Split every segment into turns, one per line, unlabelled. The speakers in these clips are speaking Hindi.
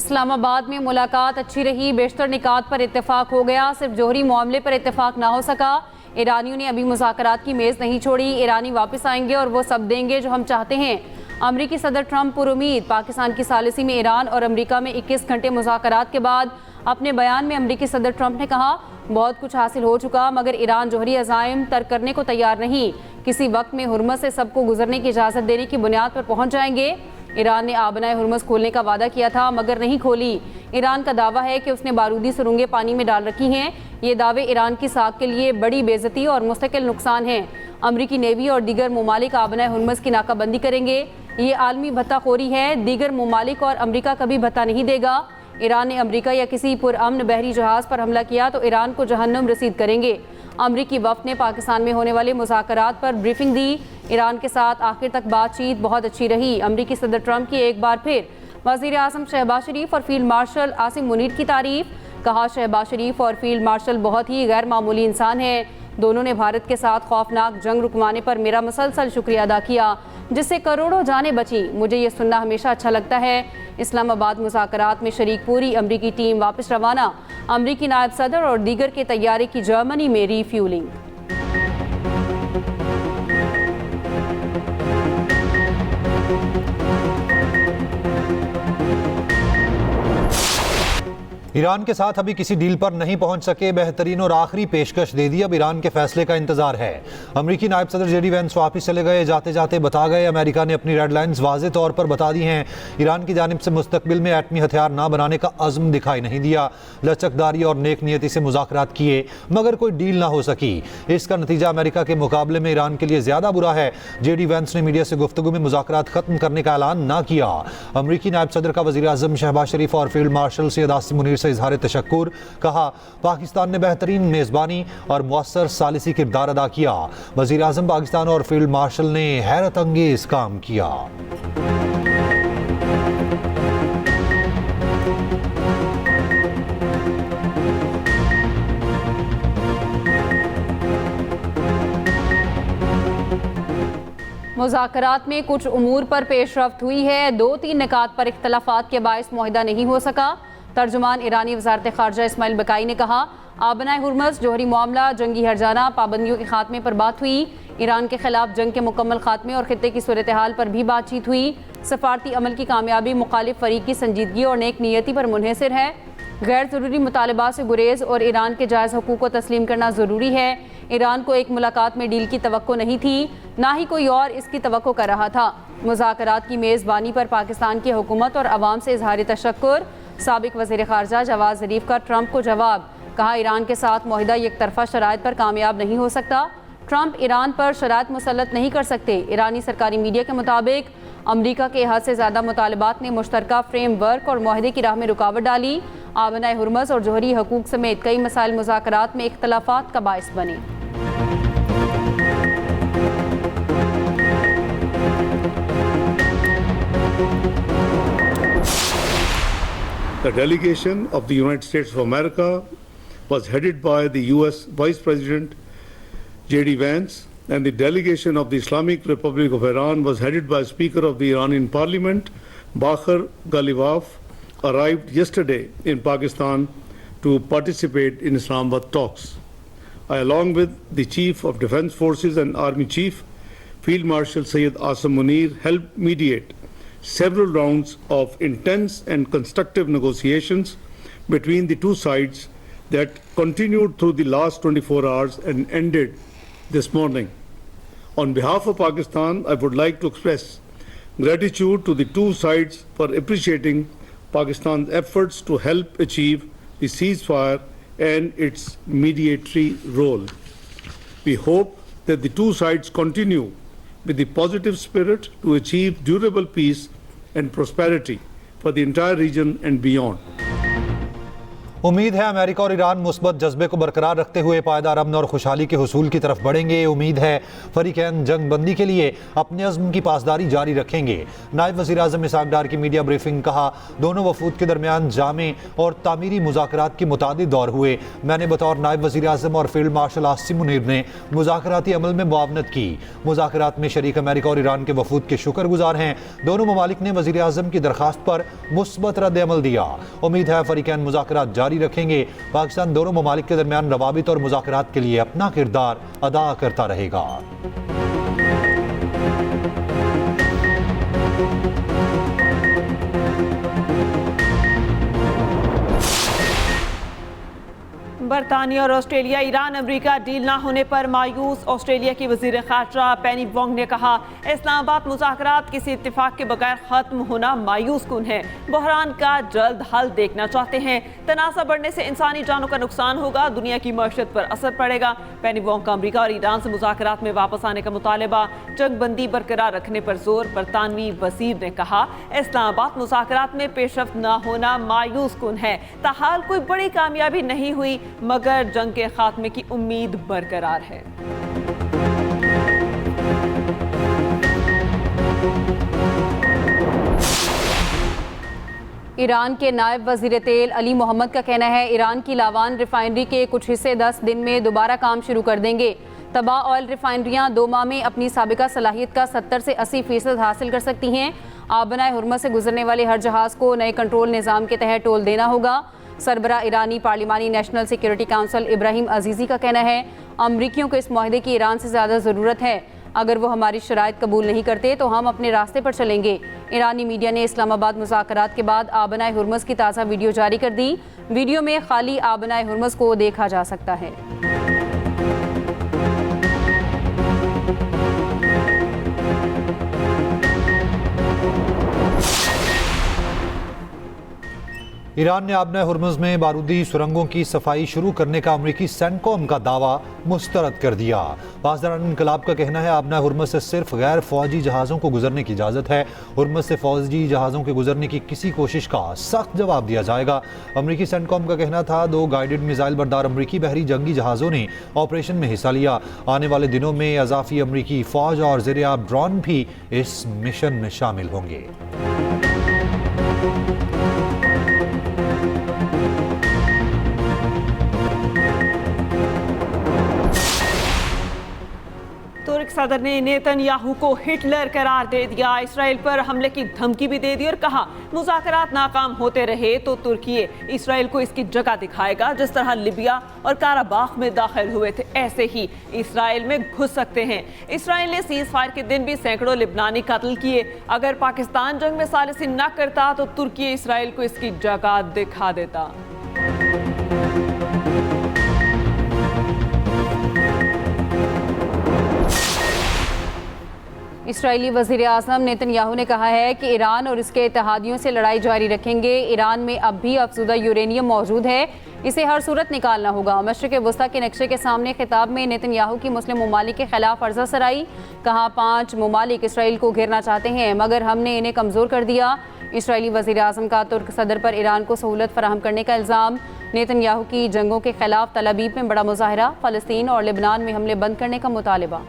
इस्लामाबाद में मुलाकात अच्छी रही, बेशतर निकात पर इत्तेफाक हो गया, सिर्फ जोहरी मामले पर इत्तेफाक ना हो सका। ईरानियों ने अभी मुज़ाकरात की मेज़ नहीं छोड़ी, ईरानी वापस आएंगे और वो सब देंगे जो हम चाहते हैं। अमरीकी सदर ट्रंप पुरुमीद। पाकिस्तान की सालिसी में ईरान और अमरीका में 21 घंटे मुज़ाकरात के बाद अपने बयान में अमरीकी सदर ट्रंप ने कहा, बहुत कुछ हासिल हो चुका मगर ईरान जोहरी अज़ाइम तर्क करने को तैयार नहीं। किसी वक्त में हुर्मुज़ से सबको गुजरने की इजाज़त देने की बुनियाद पर पहुँच जाएंगे। ईरान ने आबनाए हुर्मुज़ खोलने का वादा किया था मगर नहीं खोली। ईरान का दावा है कि उसने बारूदी सुरंगें पानी में डाल रखी हैं। ये दावे ईरान की साख के लिए बड़ी बेइज्जती और मुस्तकिल नुकसान हैं। अमरीकी नेवी और दीगर ममालिक आबनाए हुर्मुज़ की नाकाबंदी करेंगे। ये आलमी भत्ताखोरी है, दीगर ममालिक और अमरीका कभी भत्ता नहीं देगा। ईरान ने अमरीका या किसी पुरअमन बहरी जहाज़ पर हमला किया तो ईरान को जहन्नुम रसीद करेंगे। अमरीकी वफ़द ने पाकिस्तान में होने वाले मुज़ाकरात पर ब्रीफिंग दी। ईरान के साथ आखिर तक बातचीत बहुत अच्छी रही। अमरीकी सदर ट्रंप की एक बार फिर वज़ीर आज़म शहबाज शरीफ और फील्ड मार्शल आसिम मुनीर की तारीफ। कहा, शहबाज शरीफ और फील्ड मार्शल बहुत ही गैर मामूली इंसान हैं। दोनों ने भारत के साथ खौफनाक जंग रुकवाने पर मेरा मुसलसल शुक्रिया अदा किया, जिससे करोड़ों जानें बची। मुझे ये सुनना हमेशा अच्छा लगता है। इस्लामाबाद मुज़ाकरात में शरीक पूरी अमरीकी टीम वापस रवाना। अमरीकी नायब सदर और दीगर के तैयारे की जर्मनी में रीफ्यूलिंग।
ईरान के साथ अभी किसी डील पर नहीं पहुंच सके, बेहतरीन और आखिरी पेशकश दे दी, अब ईरान के फैसले का इंतजार है। अमरीकी नायब सदर जेडी वैंस वापस चले गए, जाते जाते बता गए अमेरिका ने अपनी रेड लाइन्स वाज़े तौर पर बता दी हैं। ईरान की जानिब से मुस्तकबिल में एटमी हथियार ना बनाने का अज़्म दिखाई नहीं दिया। लचकदारी और नेक नियति से मुज़ाकरात किए मगर कोई डील ना हो सकी। इसका नतीजा अमेरिका के मुकाबले में ईरान के लिए ज़्यादा बुरा है। जेडी वैंस ने मीडिया से गुफ्तगू में मुज़ाकरात ख़त्म करने का ऐलान ना किया। अमरीकी नायब सदर का वज़ीर आज़म शहबाज शरीफ और फील्ड मार्शल सैयद आसिम मुनीर से इजहार तशक्कुर। कहा, पाकिस्तान ने बेहतरीन मेज़बानी और मुअस्सर सालिसी किरदार अदा किया। वज़ीर आज़म पाकिस्तान और फील्ड मार्शल ने हैरत अंगेज काम किया।
मुज़ाकरात में कुछ उमूर पर पेशरफ्त हुई है। 2-3 निकात पर इख्तलाफात के बायस मुआहिदा नहीं हो सका। तर्जुमान ईरानी वज़ारत ख़ारजा इस्माइल बकाई ने कहा, आबनाए हुर्मुज़, जोहरी मामला, जंगी हरजाना, पाबंदियों के खात्मे पर बात हुई। ईरान के खिलाफ जंग के मुकम्मल खात्मे और खित्ते की सूरत हाल पर भी बातचीत हुई। सफारती अमल की कामयाबी मुखालिफ फ़रीक की संजीदगी और नेक नियति पर मुनहसर है। गैर ज़रूरी मुतालबात से गुरेज और ईरान के जायज़ हकूक़ को तस्लीम करना ज़रूरी है। ईरान को एक मुलाकात में डील की तवक्को नहीं थी, ना ही कोई और इसकी तवक्को कर रहा था। मुज़ाकरात की मेज़बानी पर पाकिस्तान की हुकूमत और अवाम से इजहार तशक्कुर। साबिक वज़ीर ख़ारजा जवाद ज़रीफ़ का ट्रंप को जवाब। कहा, ईरान के साथ मुआहिदा एक तरफ़ा शराइत पर कामयाब नहीं हो सकता। ट्रंप ईरान पर शराइत मुसल्लत नहीं कर सकते। ईरानी सरकारी मीडिया के मुताबिक अमरीका के हद से ज़्यादा मुतालबात ने मुश्तरका फ्रेम वर्क और मुआहिदे की राह में रुकावट डाली। आबनाए हुर्मुज़ और जोहरी हकूक़ समेत कई मसाइल मुज़ाकरात में इख्तलाफात का बायस बने।
The delegation of the United States of America was headed by the U.S. Vice President J.D. Vance, and the delegation of the Islamic Republic of Iran was headed by Speaker of the Iranian Parliament, Bakhar Ghalibaf, arrived yesterday in Pakistan to participate in Islamabad talks. I, along with the Chief of Defence Forces and Army Chief, Field Marshal Sayyid Asim Munir, helped mediate several rounds of intense and constructive negotiations between the two sides that continued through the last 24 hours and ended this morning. On behalf of Pakistan, I would like to express gratitude to the two sides for appreciating Pakistan's efforts to help achieve the ceasefire and its mediatory role. We hope that the two sides continue with the positive spirit to achieve durable peace and prosperity for the entire region and beyond.
उम्मीद है अमेरिका और ईरान मुस्बत जज्बे को बरकरार रखते हुए पायदार अमन और खुशहाली के हुसूल की तरफ बढ़ेंगे। उम्मीद है फरीकैन जंग बंदी के लिए अपने अज़्म की पासदारी जारी रखेंगे। नायब वज़ीर आज़म इसहाक डार की मीडिया ब्रीफिंग, कहा दोनों वफूद के दरमियान जामे और तामीरी मुज़ाकरात के मुतादिद दौर हुए। मैंने बतौर नायब वज़ीर आज़म और फील्ड मार्शल आसिम मुनीर ने मुज़ाकराती अमल में मुआवनत की। मुज़ाकरात में शरीक अमेरिका और ईरान के वफूद के शुक्रगुजार हैं। दोनों ममालिक ने वज़ीर आज़म की दरख्वास्त पर मुस्बत रद्द अमल दिया। उम्मीद है फरीकैन मुज़ाकरात जारी रखेंगे। पाकिस्तान दोनों ममालिक के दरमियान रवाबित और मुज़ाकरात के लिए अपना किरदार अदा करता रहेगा।
बरतानिया और ऑस्ट्रेलिया ईरान अमेरिका डील ना होने पर मायूस। ऑस्ट्रेलिया की वजीर खारजा पेनी वोंग ने कहा इस्लामाबाद मुज़ाकरात किसी इत्तेफाक के बगैर खत्म होना मायूस कुन है। बहरान का जल्द हल देखना चाहते हैं। तनाज़ा बढ़ने से इंसानी जानों का नुकसान होगा, दुनिया की मईशत पर असर पड़ेगा। पेनी वोंग का अमेरिका और ईरान से मुज़ाकरात में वापस आने का मुतालबा, जंग बंदी बरकरार रखने पर जोर। बरतानवी वजीर ने कहा इस्लामाबाद मुज़ाकरात में पेशरफ्त न होना मायूस कुन है। ताहाल कोई बड़ी कामयाबी नहीं हुई मगर जंग के खात्मे की उम्मीद बरकरार है।
ईरान के नायब वज़ीर तेल अली मोहम्मद का कहना है ईरान की लावान रिफाइनरी के कुछ हिस्से 10 दिन में दोबारा काम शुरू कर देंगे। तबाह ऑयल रिफाइनरियां 2 माह में अपनी साबिका सलाहियत का 70 से 80% हासिल कर सकती हैं। आबनाए हुर्मुज़ से गुजरने वाले हर जहाज़ को नए कंट्रोल निज़ाम के तहत टोल देना होगा। सरबरा ईरानी पार्लिमानी नेशनल सिक्योरिटी काउंसिल इब्राहिम अजीज़ी का कहना है अमरीकियों को इस माहदे की ईरान से ज़्यादा ज़रूरत है। अगर वो हमारी शराइत कबूल नहीं करते तो हम अपने रास्ते पर चलेंगे। ईरानी मीडिया ने इस्लामाबाद मुज़ाकरात के बाद आबनाए हुर्मुज़ की ताज़ा वीडियो जारी कर दी। वीडियो में खाली आबनाए हुर्मुज़ को देखा जा सकता है।
ईरान ने आबनाए हुर्मुज़ में बारूदी सुरंगों की सफाई शुरू करने का अमरीकी सेंटकॉम का दावा मुस्तरद कर दिया। पासदारान इनकलाब का कहना है आबनाए हुर्मुज़ से सिर्फ गैर फौजी जहाज़ों को गुजरने की इजाज़त है। हुर्मुज़ से फौजी जहाज़ों के गुजरने की किसी कोशिश का सख्त जवाब दिया जाएगा। अमरीकी सेंटकॉम का कहना था 2 गाइडेड मिसाइल बरदार अमरीकी बहरी जंगी जहाज़ों ने ऑपरेशन में हिस्सा लिया। आने वाले दिनों में अजाफी अमरीकी फ़ौज और ज़ेर-ए-आब ड्रोन भी इस मिशन में शामिल होंगे।
तुर्क सदर ने नेतन्याहू को हिटलर करार दे दिया। इसराइल पर हमले की धमकी भी दे दी और कहा मुज़ाकरात नाकाम होते रहे तो तुर्की इसराइल को इसकी जगह दिखाएगा। जिस तरह लिबिया और काराबाख में दाखिल हुए थे ऐसे ही इसराइल में घुस सकते हैं। इसराइल ने सीज फायर के दिन भी सैकड़ों लिबनानी कत्ल किए। अगर पाकिस्तान जंग में सालिसी न करता तो तुर्की इसराइल को इसकी जगह दिखा देता।
इस्राएली वज़ीर आज़म नेतन्याहू ने कहा है कि ईरान और इसके इत्तेहादियों से लड़ाई जारी रखेंगे। ईरान में अब भी अफज़ूदा यूरेनियम मौजूद है, इसे हर सूरत निकालना होगा। मशरिक़ वस्ता के नक्शे के सामने खिताब में नेतन्याहू की मुस्लिम ममालिक के खिलाफ अर्ज़ा सराई। कहा 5 ममालिक इसराइल को घेरना चाहते हैं मगर हमने इन्हें कमज़ोर कर दिया। इसराइली वज़ीर आज़म का तुर्क सदर पर ईरान को सहूलत फराहम करने का इल्ज़ाम। नेतन्याहू की जंगों के खिलाफ तल अबीब में बड़ा मुज़ाहरा। फ़लस्तीन और लिबनान में हमले बंद करने का मुतालबा।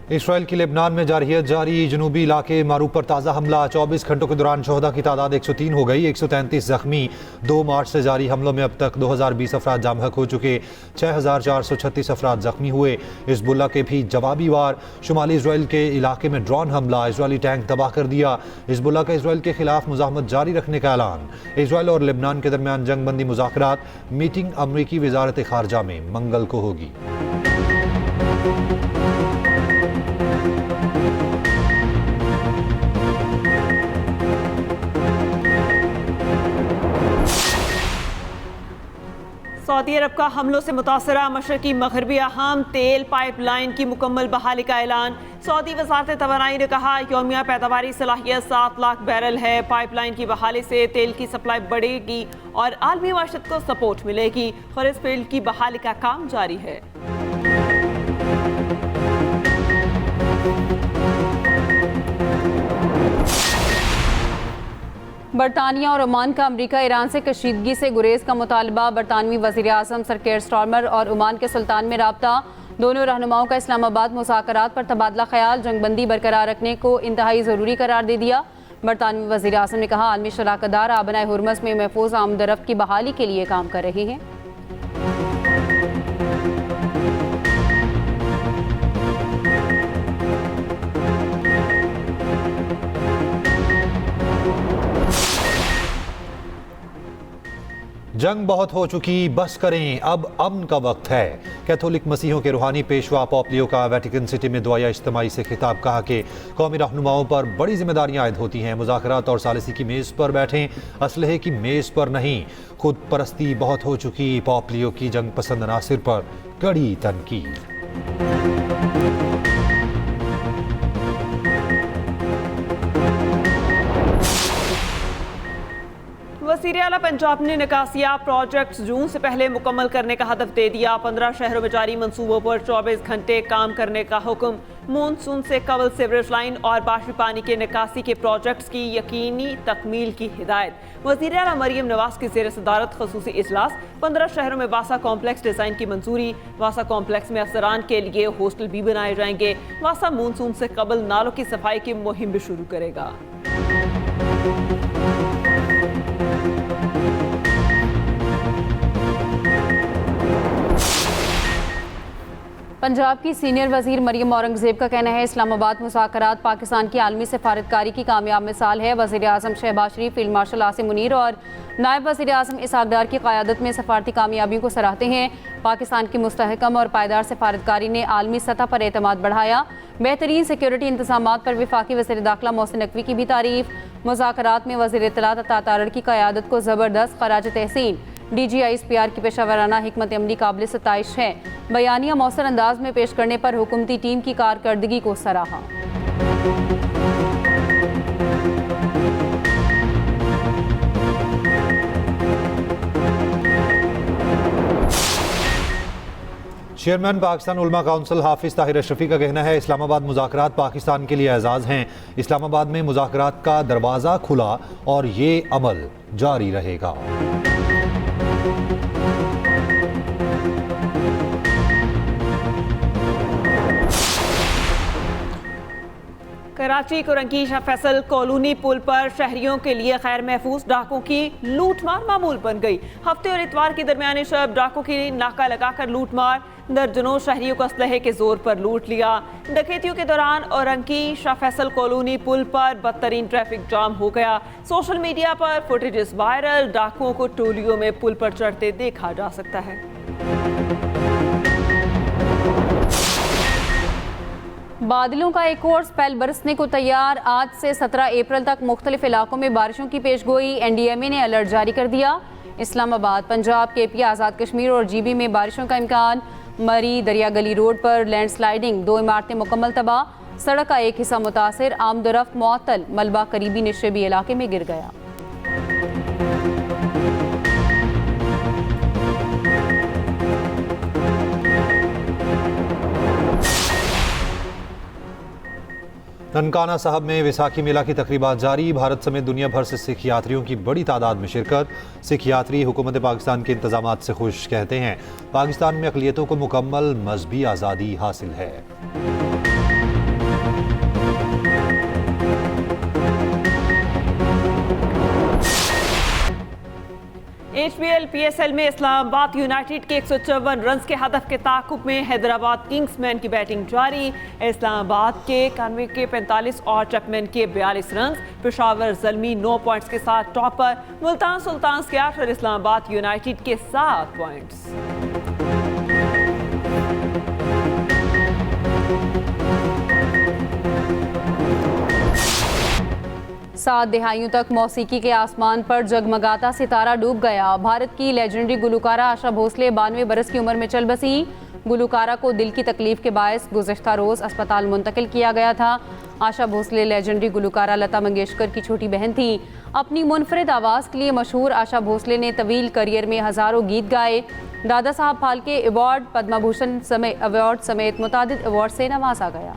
इसराइल की लेबनान में जारहियत जारी। जनूबी इलाके मारूफ पर ताज़ा हमला। 24 घंटों के दौरान शोहदा की तादाद 103 हो गई, 133 जख्मी। 2 मार्च से जारी हमलों में अब तक 2020 अफराद जाम हक हो चुके, 6436 अफराद जख्मी हुए। हिज़्बुल्लाह के भी जवाबी वार। शुमाली इसराइल के इलाके में ड्रोन हमला, इसराइली टैंक तबाह कर दिया। हिज़्बुल्लाह का इसराइल के खिलाफ मुज़ाहमत जारी रखने का ऐलान। इसराइल और लेबनान के दरमियान जंग बंदी मुज़ाकरात। मीटिंग अमरीकी वज़ारत खारजा में मंगल को होगी।
सऊदी अरब का हमलों से मुतासरा मशरकी मगरबी अहम तेल पाइपलाइन की मुकम्मल बहाली का ऐलान। सऊदी वज़ारत तवानाई ने कहा यौमिया पैदावारी सलाहियत 7 लाख बैरल है। पाइपलाइन की बहाली से तेल की सप्लाई बढ़ेगी और आलमी माशत को सपोर्ट मिलेगी। खरीद फील्ड की बहाली का काम जारी है।
बरतानिया और ओमान का अमरीका ईरान से कशीदगी से गुरेज का मुतालबा। बरतानवी वज़ीर आज़म सर केयर स्टारमर और ओमान के सुल्तान में राब्ता। दोनों रहनुमाओं का इस्लामाबाद मुज़ाकरात पर तबादला ख्याल जंगबंदी बरकरार रखने को इंतहाई ज़रूरी करार दे दिया। बरतानवी वज़ीर आज़म ने कहा आलमी शराकतदार आबनाए हुर्मस में महफूज आमदरफ्त की बहाली के लिए काम कर रहे हैं।
जंग बहुत हो चुकी, बस करें, अब अमन का वक्त है। कैथोलिक मसीहों के रूहानी पेशवा पोप लियो का वेटिकन सिटी में दुआया इज्तिमाई से खिताब। कहा कि कौमी रहनुमाओं पर बड़ी जिम्मेदारियां आयद होती हैं। मुज़ाकरात और सालिसी की मेज़ पर बैठें, असलहे की मेज़ पर नहीं। खुद परस्ती बहुत हो चुकी, पोप लियो की जंग पसंद अनासिर पर कड़ी तनकीद।
वज़ीर आला पंजाब ने निकासिया प्रोजेक्ट जून से पहले मुकम्मल करने का हदफ दे दिया। 15 शहरों में जारी मंसूबों पर 24 घंटे काम करने का हुक्म। मानसून से कबल सीवरेज लाइन और बाशरी पानी के निकासी के प्रोजेक्ट्स की यकीनी तकमील की हिदायत। वज़ीर आला मरियम नवाज की ज़ेर सदारत खसूसी इजलास। 15 शहरों में वासा कॉम्प्लेक्स डिज़ाइन की मंजूरी। वासा कॉम्प्लेक्स में अफसरान के लिए हॉस्टल भी बनाए जाएंगे। वासा मानसून से कबल नालों की सफाई की मुहिम भी शुरू करेगा।
पंजाब की सीनियर वजीर मरियम औरंगजेब का कहना है इस्लामाबाद मुज़ाकरात पाकिस्तान की आलमी सफारतकारी की कामयाब मिसाल है। वज़ीर आज़म शहबाज शरीफ, फील्ड मार्शल आसिम मुनीर और नायब वज़ीर आज़म इसहाक डार की क़यादत में सफारती कामयाबियों को सराहते हैं। पाकिस्तान की मुस्तहकम और पायदार सफारतकारी ने आलमी सतह पर एतमाद बढ़ाया। बेहतरीन सिक्योरिटी इंतज़ामात पर वफाकी वज़ीर दाखिला मोहसिन नकवी की भी तारीफ। मुज़ाकरात में वज़ीर इत्तलात अता तारड़ की क़यादत को ज़बरदस्त खराज तहसीन। DGI-SPR की पेशावराना हिकमत अमली काबिल सताइश है। बयानिया मौसर अंदाज में पेश करने पर हुकूमती टीम की कारकर्दगी को सराहा।
चेयरमैन पाकिस्तान उलमा काउंसिल हाफिज ताहिर अशरफी का कहना है इस्लामाबाद मुज़ाकरात पाकिस्तान के लिए एजाज़ हैं। इस्लामाबाद में मुज़ाकरात का दरवाज़ा खुला और ये अमल जारी रहेगा।
कराची कुरंकी शाह फैसल कॉलोनी पुल पर शहरियों के लिए गैर महफूज डाकों की लूटमार मामूल बन गई। हफ्ते और इतवार की दरमियानी शब डाकों की नाका लगाकर लूटमार। दर्जनों शहरियों को असलहे के जोर पर लूट लिया। डकैतियों के दौरान औरंकी शाह फैसल कॉलोनी पुल पर बदतरीन ट्रैफिक जाम हो गया। सोशल मीडिया पर फुटेजेस वायरल। डाकुओं को टोलियों में पुल पर चढ़ते देखा जा सकता है।
बादलों का एक और स्पेल बरसने को तैयार। आज से 17 अप्रैल तक मुख्तलिफ इलाकों में बारिशों की पेशगोई। NDMA ने अलर्ट जारी कर दिया। इस्लामाबाद, पंजाब, KP, आज़ाद कश्मीर और GB में बारिशों का इम्कान। मरी दरिया गली रोड पर लैंडस्लाइडिंग, 2 इमारतें मुकम्मल तबाह। सड़क का एक हिस्सा मुतासिर, आमदरफ्त मुअत्तल। मलबा करीबी निशेबी इलाके में गिर गया।
ननकाना साहब में वैसाखी मेला की तकरीबात जारी। भारत समेत दुनिया भर से सिख यात्रियों की बड़ी तादाद में शिरकत। सिख यात्री हुकूमत पाकिस्तान के इंतजामात से खुश। कहते हैं पाकिस्तान में अक़लियतों को मुकम्मल मजहबी आज़ादी हासिल है।
HBL PSL में इस्लामाबाद यूनाइटेड के 154 रन के हदफ के ताक़ुब में हैदराबाद किंग्समैन की बैटिंग जारी। इस्लामाबाद के कानवे के 45 और चकमैन के 42 रन। पेशावर ज़ल्मी 9 पॉइंट्स के साथ टॉप पर। मुल्तान सुल्तान्स के 8 और इस्लामाबाद यूनाइटेड के 7 पॉइंट्स।
7 दहाइयों तक मौसीकी के आसमान पर जगमगाता सितारा डूब गया। भारत की लेजेंडरी गुलकारा आशा भोसले 92 बरस की उम्र में चल बसी। गुलकारा को दिल की तकलीफ के बायस गुज़िश्ता रोज़ अस्पताल मुंतकिल किया गया था। आशा भोसले लेजेंडरी गुलकारा लता मंगेशकर की छोटी बहन थी। अपनी मुनफरिद आवाज़ के लिए मशहूर आशा भोसले ने तवील करियर में हज़ारों गीत गाए। दादा साहब फाल्के अवार्ड, पद्म भूषण अवार्ड समेत मुतादिद अवार्ड से नवाजा गया।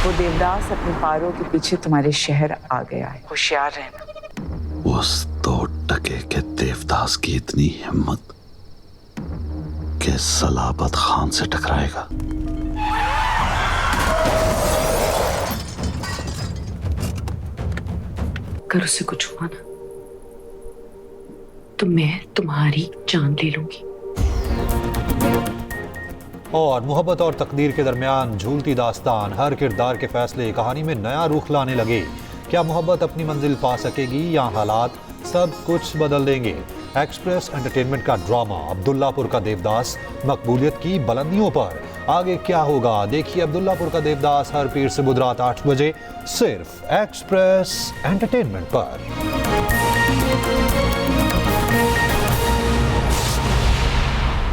वो देवदास अपने पारों के पीछे तुम्हारे शहर आ गया है, होशियार रहना।
उस 2 टके के देवदास की इतनी हिम्मत कि सलाबत खान से टकराएगा।
अगर उसे कुछ हुआ ना तो मैं तुम्हारी जान ले लूंगी।
और मोहब्बत और तकदीर के दरमियान झूलती दास्तान, हर किरदार के फैसले कहानी में नया रुख लाने लगे। क्या मोहब्बत अपनी मंजिल पा सकेगी या हालात सब कुछ बदल देंगे? एक्सप्रेस एंटरटेनमेंट का ड्रामा अब्दुल्लापुर का देवदास मकबूलियत की बुलंदियों पर। आगे क्या होगा देखिए अब्दुल्लापुर का देवदास हर पीर से बुध रात 8 बजे सिर्फ एक्सप्रेस एंटरटेनमेंट पर।